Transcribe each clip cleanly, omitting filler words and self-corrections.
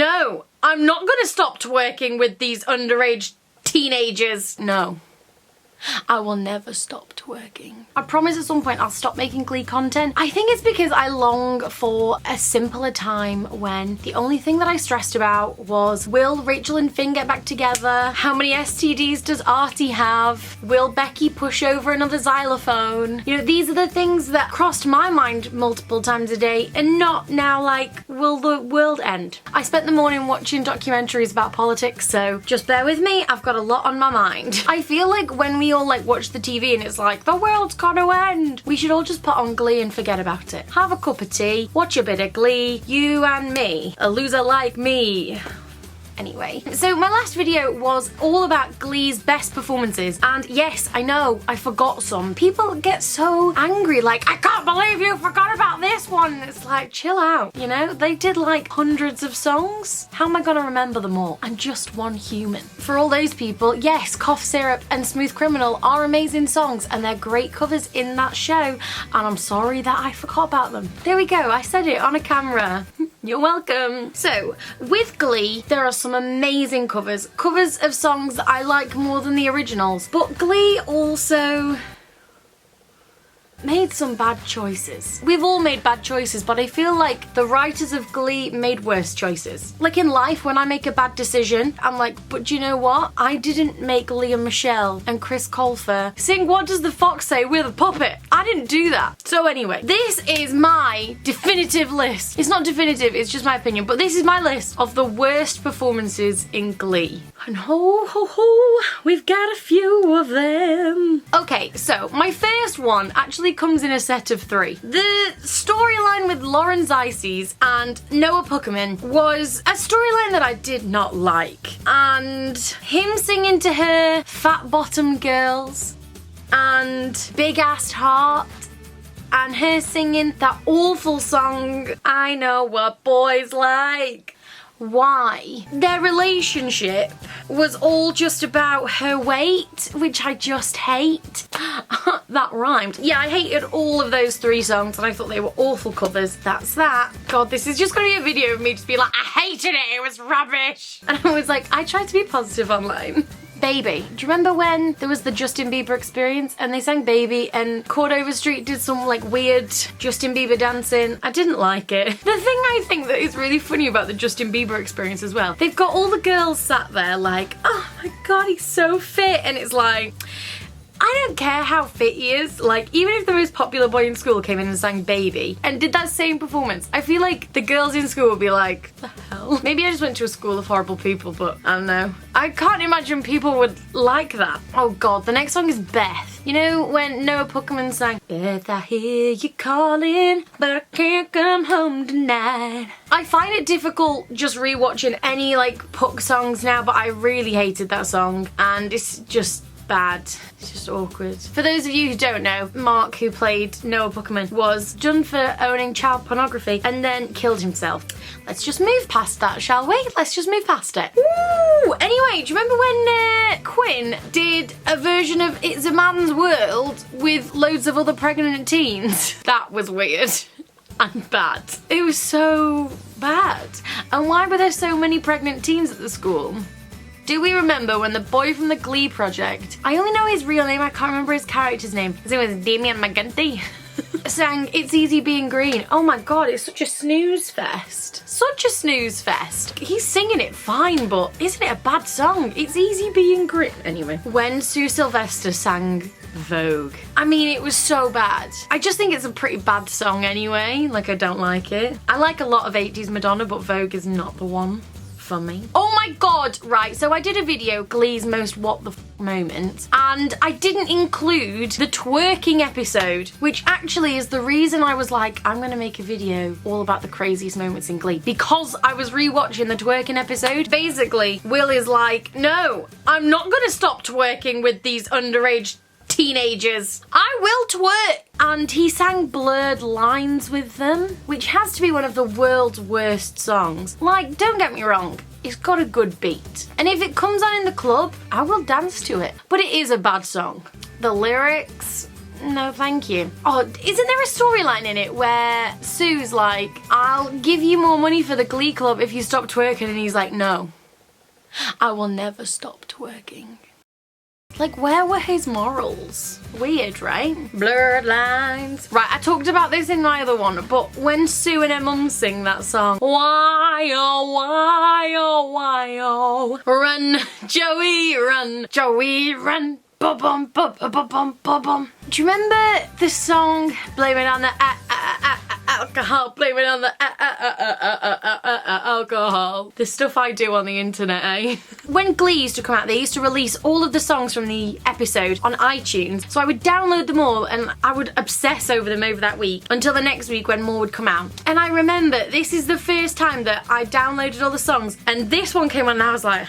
no, I'm not gonna stop twerking with these underage teenagers. No. I will never stop twerking. I promise at some point I'll stop making Glee content. I think it's because I long for a simpler time when the only thing that I stressed about was, will Rachel and Finn get back together? How many STDs does Artie have? Will Becky push over another xylophone? You know, these are the things that crossed my mind multiple times a day, and not now like, will the world end? I spent the morning watching documentaries about politics, so just bear with me, I've got a lot on my mind. I feel like when we all like watch the TV and it's like, the world's gonna end, we should all just put on Glee and forget about it. Have a cup of tea, watch a bit of Glee, you and me, a loser like me. Anyway, so my last video was all about Glee's best performances, and yes, I know, I forgot some. People get so angry, like, I can't believe you forgot about this one. It's like, chill out, you know? They did like hundreds of songs. How am I gonna remember them all? I'm just one human. For all those people, yes, Cough Syrup and Smooth Criminal are amazing songs, and they're great covers in that show, and I'm sorry that I forgot about them. There we go, I said it on a camera. You're welcome. So, with Glee, there are some amazing covers of songs that I like more than the originals, but Glee also made some bad choices. We've all made bad choices, but I feel like the writers of Glee made worse choices. Like in life, when I make a bad decision, I'm like, but do you know what? I didn't make Leah Michelle and Chris Colfer sing What Does the Fox Say with a puppet. I didn't do that. So anyway, this is my definitive list. It's not definitive, it's just my opinion, but this is my list of the worst performances in Glee. And ho ho ho, we've got a few of them. Okay, so my first one actually comes in a set of 3. The storyline with Lauren Zysys and Noah Puckerman was a storyline that I did not like. And him singing to her Fat Bottom Girls and Big Ass Heart, and her singing that awful song, I Know What Boys Like. Why? Their relationship was all just about her weight, which I just hate. That rhymed. Yeah, I hated all of those 3 songs and I thought they were awful covers. That's that. God, this is just gonna be a video of me just being like, I hated it was rubbish. And I was like, I tried to be positive online. Baby. Do you remember when there was the Justin Bieber experience and they sang Baby and Cordova Street did some like weird Justin Bieber dancing? I didn't like it. The thing I think that is really funny about the Justin Bieber experience as well, they've got all the girls sat there like, oh my god, he's so fit, and it's like, I don't care how fit he is, like even if the most popular boy in school came in and sang Baby and did that same performance, I feel like the girls in school would be like, the hell? Maybe I just went to a school of horrible people, but I don't know. I can't imagine people would like that. Oh god, the next song is Beth. You know when Noah Puckerman sang, Beth, I hear you calling, but I can't come home tonight. I find it difficult just rewatching any like Puck songs now, but I really hated that song and it's just bad. It's just awkward. For those of you who don't know, Mark, who played Noah Puckerman, was done for owning child pornography and then killed himself. Let's just move past that, shall we? Let's just move past it. Ooh, anyway, do you remember when Quinn did a version of It's a Man's World with loads of other pregnant teens? That was weird and bad. It was so bad. And why were there so many pregnant teens at the school? Do we remember when the boy from the Glee project, I only know his real name, I can't remember his character's name, his name was Damien McGinty, sang It's Easy Being Green. Oh my god, it's such a snooze fest. Such a snooze fest. He's singing it fine, but isn't it a bad song? It's Easy Being Green. Anyway, when Sue Sylvester sang Vogue, I mean, it was so bad. I just think it's a pretty bad song anyway, like I don't like it. I like a lot of 80s Madonna, but Vogue is not the one for me. Oh my god, right, so I did a video, Glee's most what the f moments, and I didn't include the twerking episode, which actually is the reason I was like, I'm gonna make a video all about the craziest moments in Glee, because I was rewatching the twerking episode. Basically, Will is like, no, I'm not gonna stop twerking with these underage teenagers. I will twerk. And he sang Blurred Lines with them, which has to be one of the world's worst songs. Like, don't get me wrong, it's got a good beat. And if it comes on in the club, I will dance to it. But it is a bad song. The lyrics, no thank you. Oh, isn't there a storyline in it where Sue's like, I'll give you more money for the Glee Club if you stop twerking, and he's like, no, I will never stop twerking. Like, where were his morals? Weird, right? Blurred lines. Right, I talked about this in my other one, but when Sue and her mum sing that song, why, oh, run, Joey, run, Joey, run, ba-bum, ba-bum, ba-bum. Do you remember the song, Blame It on the Alcohol, blame it on the alcohol. The stuff I do on the internet, eh? When Glee used to come out, they used to release all of the songs from the episode on iTunes. So I would download them all and I would obsess over them over that week until the next week when more would come out. And I remember this is the first time that I downloaded all the songs and this one came on and I was like,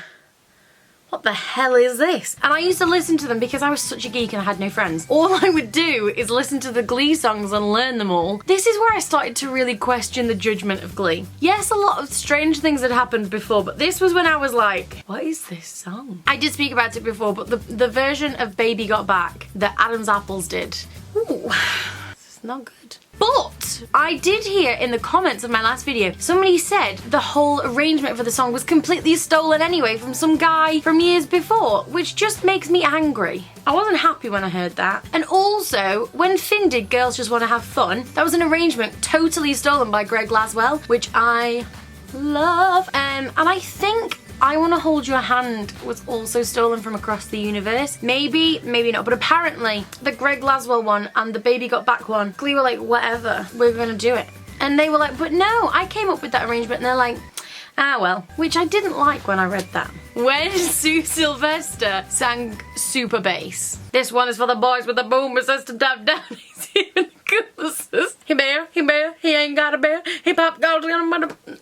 what the hell is this? And I used to listen to them because I was such a geek and I had no friends. All I would do is listen to the Glee songs and learn them all. This is where I started to really question the judgment of Glee. Yes, a lot of strange things had happened before, but this was when I was like, what is this song? I did speak about it before, but the version of Baby Got Back that Adam's Apples did, ooh, it's not good. But I did hear in the comments of my last video, somebody said the whole arrangement for the song was completely stolen anyway from some guy from years before, which just makes me angry. I wasn't happy when I heard that. And also, when Finn did Girls Just Want to Have Fun, that was an arrangement totally stolen by Greg Laswell, which I love. And I think I Wanna Hold Your Hand was also stolen from Across the Universe. Maybe, maybe not, but apparently the Greg Laswell one and the Baby Got Back one, Glee were like, whatever, we're gonna do it. And they were like, but no, I came up with that arrangement, and they're like, ah well, which I didn't like when I read that. When Sue Sylvester sang Super Bass, this one is for the boys with the boomer system tapped down. He's even coolest. He bear, he ain't got a bear. Hip hop goes,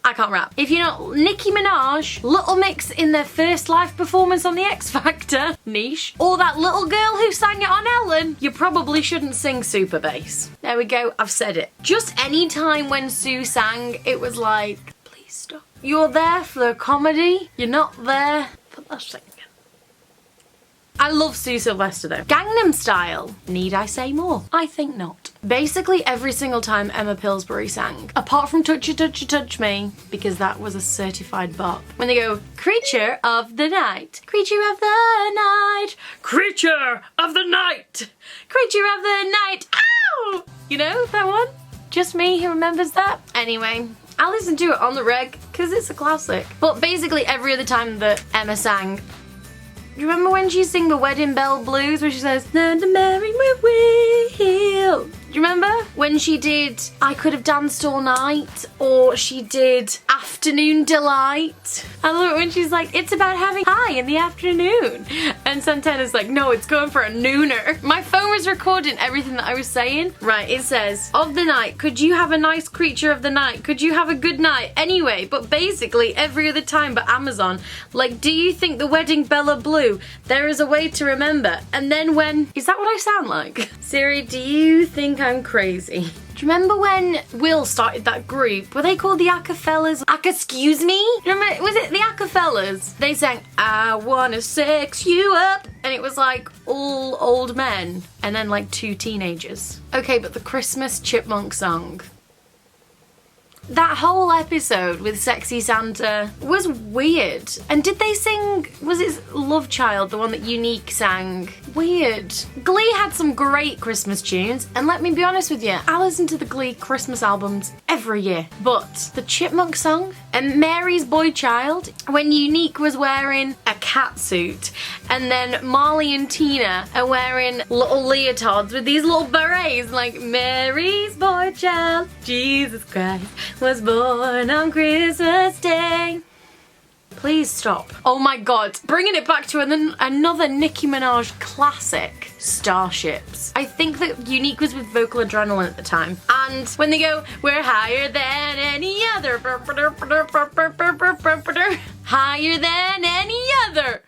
I can't rap. If you know Nicki Minaj, Little Mix in their first live performance on the X Factor, niche, or that little girl who sang it on Ellen, you probably shouldn't sing Super Bass. There we go, I've said it. Just any time when Sue sang, it was like, please stop. You're there for the comedy, you're not there for the singing. I love Sue Sylvester though. Gangnam Style, need I say more? I think not. Basically every single time Emma Pillsbury sang, apart from Touch You, Touch You, Touch Me, because that was a certified bop. When they go, Creature of the Night, Creature of the Night, Creature of the Night, Creature of the Night, ow! You know that one? Just me who remembers that? Anyway, I listen to it on the reg because it's a classic. But basically every other time that Emma sang, do you remember when she sang the Wedding Bell Blues where she says, "Learn to marry me will"? Do you remember? When she did I Could Have Danced All Night, or she did Afternoon Delight. I love it when she's like, it's about having high in the afternoon. And Santana's like, no, it's going for a nooner. My phone was recording everything that I was saying. Right, it says, of the night, could you have a nice creature of the night? Could you have a good night? Anyway, but basically every other time but Amazon. Like, do you think the wedding Bella Blue? There is a way to remember. And then when, is that what I sound like? Siri, do you think I'm crazy? Do you remember when Will started that group? Were they called the Acafellas? Excuse me? Remember, was it the Acafellas? They sang, I wanna sex you up. And it was like all old men and then like 2 teenagers. Okay, but the Christmas Chipmunk song. That whole episode with Sexy Santa was weird. And did they sing, was it Love Child, the one that Unique sang? Weird. Glee had some great Christmas tunes, and let me be honest with you, I listen to the Glee Christmas albums every year. But the Chipmunk song and Mary's Boy Child, when Unique was wearing a cat suit, and then Marley and Tina are wearing little leotards with these little berets, like Mary's Boy Child, Jesus Christ was born on Christmas Day. Please stop. Oh my god. Bringing it back to another Nicki Minaj classic, Starships. I think that Unique was with Vocal Adrenaline at the time. And when they go, we're higher than any other. Higher than any other.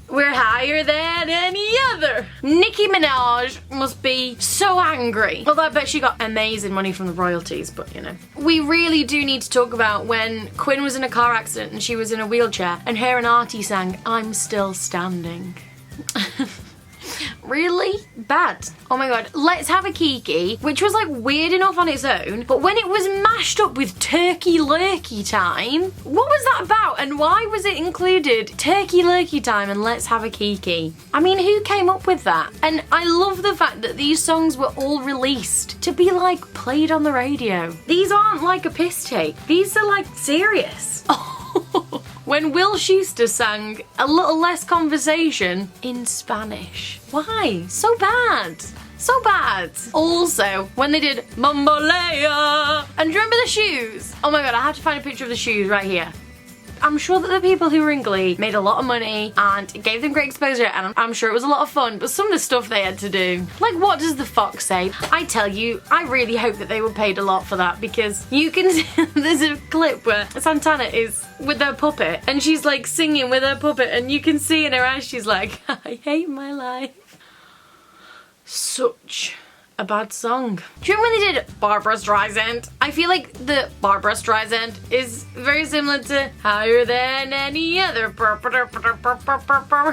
We're higher than any other. Nicki Minaj must be so angry. Although I bet she got amazing money from the royalties, but you know. We really do need to talk about when Quinn was in a car accident and she was in a wheelchair and her and Artie sang, I'm Still Standing. Really bad. Oh my god. Let's Have a Kiki, which was like weird enough on its own, but when it was mashed up with Turkey Lurkey Time, what was that about and why was it included? Turkey Lurkey Time and Let's Have a Kiki. I mean, who came up with that? And I love the fact that these songs were all released to be like played on the radio. These aren't like a piss take. These are like serious. When Will Schuster sang A Little Less Conversation in Spanish. Why? So bad. So bad. Also, when they did Mambolea. And do you remember the shoes? Oh my god, I have to find a picture of the shoes right here. I'm sure that the people who were in Glee made a lot of money and it gave them great exposure, and I'm sure it was a lot of fun, but some of the stuff they had to do. Like, what does the fox say? I tell you, I really hope that they were paid a lot for that, because you can see, there's a clip where Santana is with her puppet and she's like singing with her puppet and you can see in her eyes she's like, I hate my life. Such a bad song. Do you remember when they did Barbra Streisand? I feel like the Barbra Streisand is very similar to Higher Than Any Other.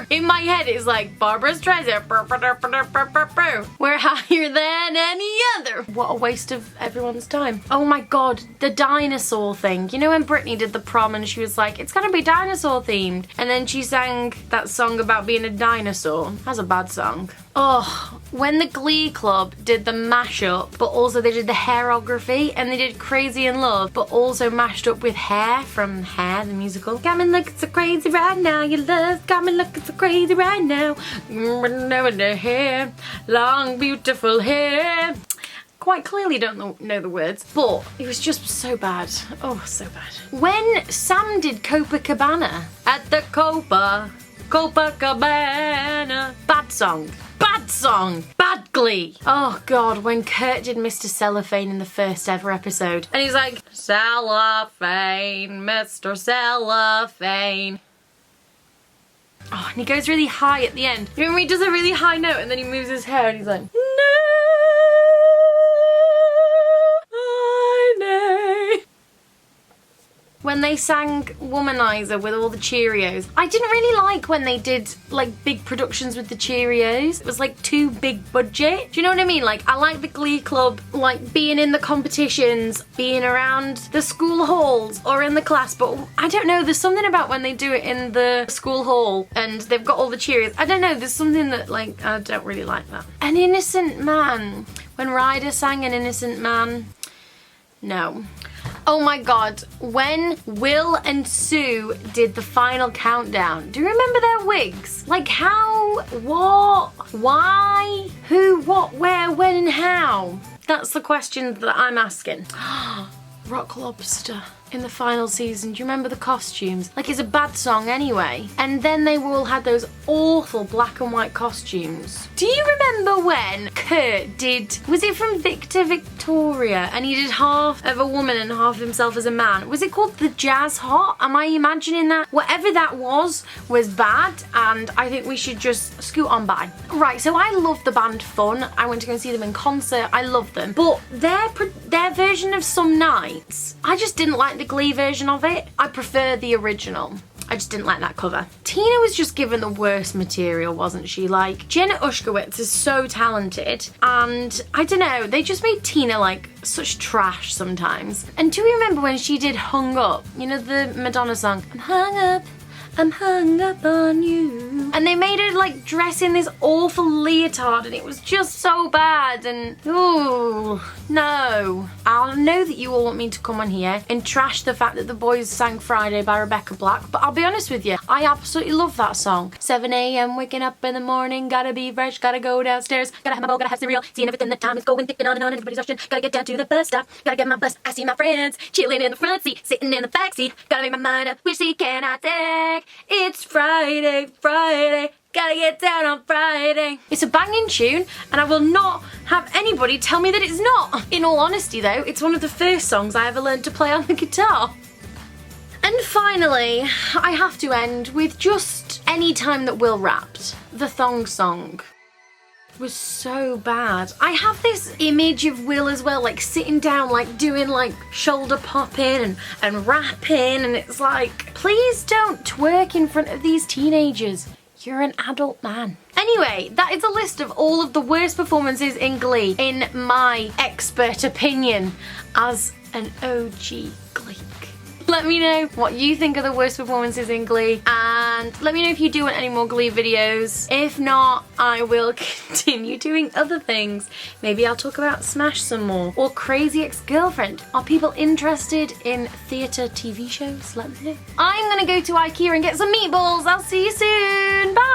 In my head it's like Barbra Streisand. We're higher than any other. What a waste of everyone's time. Oh my god, the dinosaur thing. You know when Britney did the prom and she was like, it's gonna be dinosaur themed, and then she sang that song about being a dinosaur. That's a bad song. Oh, when the Glee Club did the mashup, but also they did the hairography, and they did Crazy in Love, but also mashed up with Hair from Hair, the musical. Got me looking so crazy right now, your love got me looking so crazy right now. Knowing the hair, long beautiful hair. Quite clearly don't know the words, but it was just so bad. Oh, so bad. When Sam did Copacabana at the Copacabana. Bad song. Bad song. Bad Glee. Oh god, when Kurt did Mr. Cellophane in the first ever episode. And he's like, Cellophane, Mr. Cellophane. Oh, and he goes really high at the end. You remember he does a really high note and then he moves his hair and he's like, no. When they sang Womanizer with all the Cheerios. I didn't really like when they did like big productions with the Cheerios. It was like too big budget. Do you know what I mean? Like, I like the Glee Club, like being in the competitions, being around the school halls or in the class, but I don't know, there's something about when they do it in the school hall and they've got all the Cheerios. I don't know, there's something that like, I don't really like that. An Innocent Man. When Ryder sang An Innocent Man. No. Oh my god, when Will and Sue did the final countdown, do you remember their wigs? Like how, what, why, who, what, where, when and how? That's the question that I'm asking. Rock Lobster in the final season, do you remember the costumes? Like, it's a bad song anyway. And then they all had those awful black and white costumes. Do you remember when Kurt did, was it from Victor Victoria, and he did half of a woman and half of himself as a man? Was it called The Jazz Hot? Am I imagining that? Whatever that was bad, and I think we should just scoot on by. Right, so I love the band Fun. I went to go and see them in concert. I love them. But their version of Some Nights, I just didn't like the Glee version of it. I prefer the original. I just didn't like that cover. Tina was just given the worst material, wasn't she? Like, Jenna Ushkowitz is so talented, and I don't know, they just made Tina like such trash sometimes. And do you remember when she did Hung Up? You know, the Madonna song, I'm hung up on you. And they made her like dress in this awful leotard and it was just so bad, and ooh, no. I know that you all want me to come on here and trash the fact that the boys sang Friday by Rebecca Black, but I'll be honest with you, I absolutely love that song. 7 a.m. waking up in the morning, gotta be fresh, gotta go downstairs, gotta have my bowl, gotta have cereal, seeing everything, the time is going, thinking on and on, everybody's rushing, gotta get down to the bus stop, gotta get my bus, I see my friends, chilling in the front seat, sitting in the back seat, gotta make my mind up, which seat can I take? It's Friday, Friday, gotta get down on Friday. It's a banging tune, and I will not have anybody tell me that it's not. In all honesty though, it's one of the first songs I ever learned to play on the guitar. And finally, I have to end with just any time that Will rapped. The thong song was so bad. I have this image of Will as well, like sitting down, like doing like shoulder popping and rapping, and it's like, please don't twerk in front of these teenagers. You're an adult man. Anyway, that is a list of all of the worst performances in Glee, in my expert opinion, as an OG Glee. Let me know what you think are the worst performances in Glee, and let me know if you do want any more Glee videos. If not, I will continue doing other things. Maybe I'll talk about Smash some more, or Crazy Ex-Girlfriend. Are people interested in theatre TV shows? Let me know. I'm gonna go to IKEA and get some meatballs. I'll see you soon. Bye!